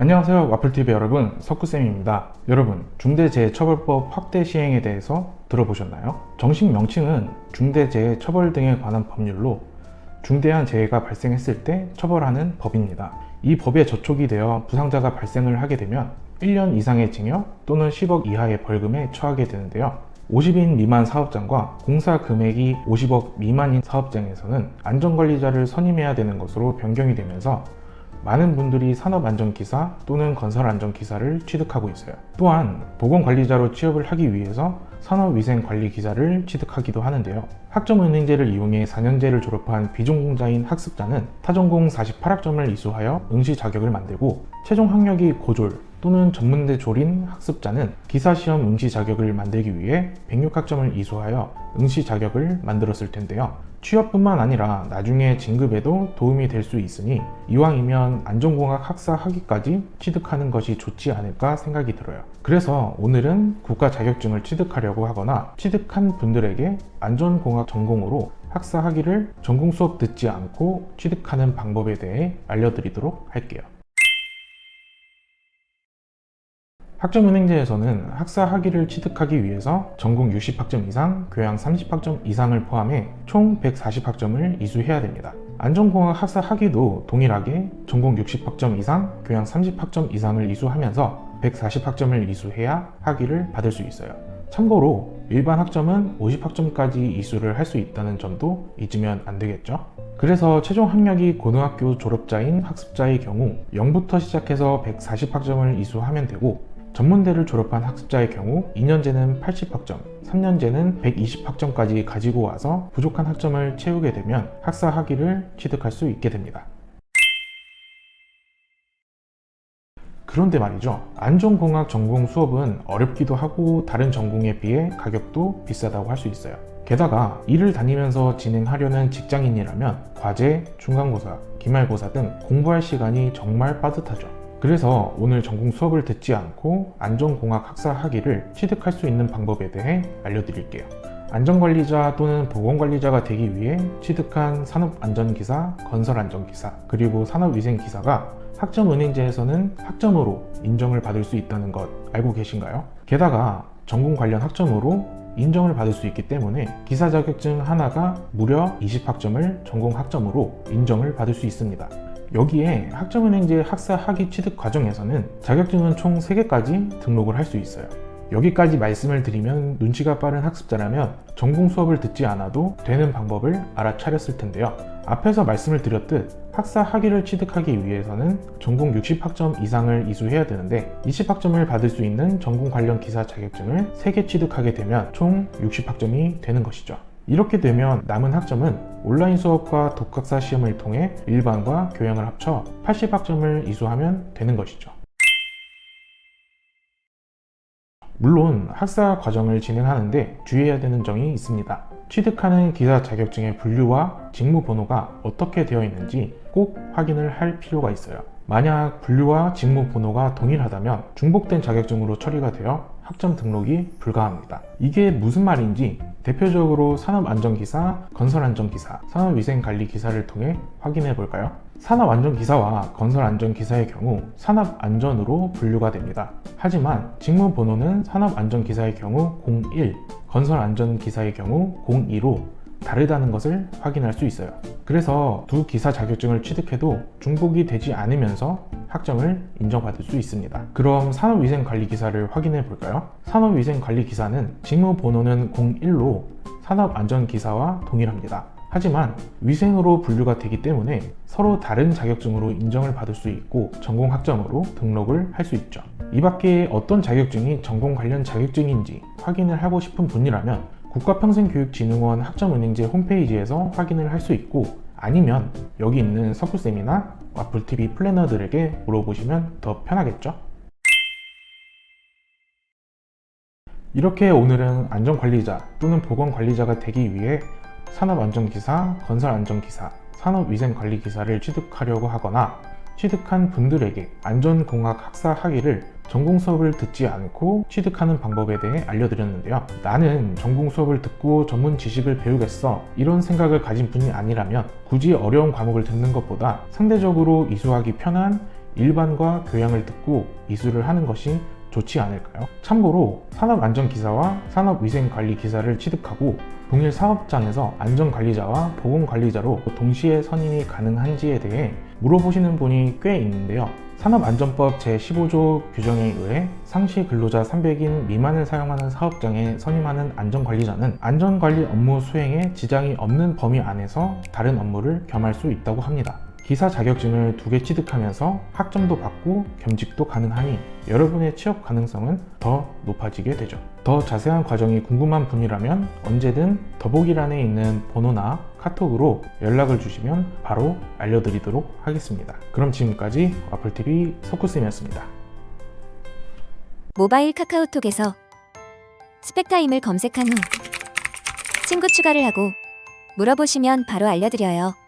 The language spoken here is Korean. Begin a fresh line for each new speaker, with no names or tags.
안녕하세요. 와플TV 여러분, 석구쌤입니다. 여러분, 중대재해처벌법 확대 시행에 대해서 들어보셨나요? 정식 명칭은 중대재해처벌 등에 관한 법률로 중대한 재해가 발생했을 때 처벌하는 법입니다. 이 법에 저촉이 되어 부상자가 발생을 하게 되면 1년 이상의 징역 또는 10억 이하의 벌금에 처하게 되는데요. 50인 미만 사업장과 공사 금액이 50억 미만인 사업장에서는 안전관리자를 선임해야 되는 것으로 변경이 되면서 많은 분들이 산업안전기사 또는 건설안전기사를 취득하고 있어요. 또한 보건관리자로 취업을 하기 위해서 산업위생관리기사를 취득하기도 하는데요. 학점은행제를 이용해 4년제를 졸업한 비전공자인 학습자는 타전공 48학점을 이수하여 응시 자격을 만들고 최종 학력이 고졸 또는 전문대 졸인 학습자는 기사시험 응시 자격을 만들기 위해 106학점을 이수하여 응시 자격을 만들었을 텐데요. 취업뿐만 아니라 나중에 진급에도 도움이 될 수 있으니 이왕이면 안전공학 학사 학위까지 취득하는 것이 좋지 않을까 생각이 들어요. 그래서 오늘은 국가 자격증을 취득하려고 하거나 취득한 분들에게 안전공학 전공으로 학사 학위를 전공 수업 듣지 않고 취득하는 방법에 대해 알려드리도록 할게요. 학점은행제에서는 학사 학위를 취득하기 위해서 전공 60학점 이상, 교양 30학점 이상을 포함해 총 140학점을 이수해야 됩니다. 안전공학 학사 학위도 동일하게 전공 60학점 이상, 교양 30학점 이상을 이수하면서 140학점을 이수해야 학위를 받을 수 있어요. 참고로 일반 학점은 50학점까지 이수를 할 수 있다는 점도 잊으면 안 되겠죠? 그래서 최종 학력이 고등학교 졸업자인 학습자의 경우 0부터 시작해서 140학점을 이수하면 되고, 전문대를 졸업한 학습자의 경우 2년제는 80학점, 3년제는 120학점까지 가지고 와서 부족한 학점을 채우게 되면 학사 학위를 취득할 수 있게 됩니다. 그런데 말이죠, 안전공학 전공 수업은 어렵기도 하고 다른 전공에 비해 가격도 비싸다고 할 수 있어요. 게다가 일을 다니면서 진행하려는 직장인이라면 과제, 중간고사, 기말고사 등 공부할 시간이 정말 빠듯하죠. 그래서 오늘 전공 수업을 듣지 않고 안전공학 학사 학위를 취득할 수 있는 방법에 대해 알려드릴게요. 안전관리자 또는 보건관리자가 되기 위해 취득한 산업안전기사, 건설안전기사, 그리고 산업위생기사가 학점은행제에서는 학점으로 인정을 받을 수 있다는 것 알고 계신가요? 게다가 전공 관련 학점으로 인정을 받을 수 있기 때문에 기사 자격증 하나가 무려 20학점을 전공 학점으로 인정을 받을 수 있습니다. 여기에 학점은행제 학사 학위 취득 과정에서는 자격증은 총 3개까지 등록을 할 수 있어요. 여기까지 말씀을 드리면 눈치가 빠른 학습자라면 전공 수업을 듣지 않아도 되는 방법을 알아차렸을 텐데요. 앞에서 말씀을 드렸듯 학사 학위를 취득하기 위해서는 전공 60학점 이상을 이수해야 되는데 20학점을 받을 수 있는 전공 관련 기사 자격증을 3개 취득하게 되면 총 60학점이 되는 것이죠. 이렇게 되면 남은 학점은 온라인 수업과 독학사 시험을 통해 일반과 교양을 합쳐 80학점을 이수하면 되는 것이죠. 물론 학사 과정을 진행하는데 주의해야 되는 점이 있습니다. 취득하는 기사 자격증의 분류와 직무 번호가 어떻게 되어 있는지 꼭 확인을 할 필요가 있어요. 만약 분류와 직무 번호가 동일하다면 중복된 자격증으로 처리가 되어 학점 등록이 불가합니다. 이게 무슨 말인지 대표적으로 산업안전기사, 건설안전기사, 산업위생관리기사를 통해 확인해 볼까요? 산업안전기사와 건설안전기사의 경우 산업안전으로 분류가 됩니다. 하지만 직무 번호는 산업안전기사의 경우 01, 건설안전기사의 경우 02로 다르다는 것을 확인할 수 있어요. 그래서 두 기사 자격증을 취득해도 중복이 되지 않으면서 학점을 인정받을 수 있습니다. 그럼 산업위생관리기사를 확인해 볼까요? 산업위생관리기사는 직무 번호는 01로 산업안전기사와 동일합니다. 하지만 위생으로 분류가 되기 때문에 서로 다른 자격증으로 인정을 받을 수 있고 전공 학점으로 등록을 할 수 있죠. 이 밖에 어떤 자격증이 전공 관련 자격증인지 확인을 하고 싶은 분이라면 국가평생교육진흥원 학점은행제 홈페이지에서 확인을 할 수 있고, 아니면 여기 있는 석구쌤이나 와플TV 플래너들에게 물어보시면 더 편하겠죠? 이렇게 오늘은 안전관리자 또는 보건관리자가 되기 위해 산업안전기사, 건설안전기사, 산업위생관리기사를 취득하려고 하거나 취득한 분들에게 안전공학 학사 학위를 전공 수업을 듣지 않고 취득하는 방법에 대해 알려드렸는데요. 나는 전공 수업을 듣고 전문 지식을 배우겠어, 이런 생각을 가진 분이 아니라면 굳이 어려운 과목을 듣는 것보다 상대적으로 이수하기 편한 일반과 교양을 듣고 이수를 하는 것이 좋지 않을까요? 참고로 산업안전기사와 산업위생관리기사를 취득하고 동일 사업장에서 안전관리자와 보건관리자로 동시에 선임이 가능한지에 대해 물어보시는 분이 꽤 있는데요. 산업안전법 제15조 규정에 의해 상시 근로자 300인 미만을 사용하는 사업장에 선임하는 안전관리자는 안전관리 업무 수행에 지장이 없는 범위 안에서 다른 업무를 겸할 수 있다고 합니다. 기사 자격증을 2개 취득하면서 학점도 받고 겸직도 가능하니 여러분의 취업 가능성은 더 높아지게 되죠. 더 자세한 과정이 궁금한 분이라면 언제든 더보기란에 있는 번호나 카톡으로 연락을 주시면 바로 알려드리도록 하겠습니다. 그럼 지금까지 와플TV 석구쌤이었습니다.
모바일 카카오톡에서 스펙타임을 검색한 후 친구 추가를 하고 물어보시면 바로 알려드려요.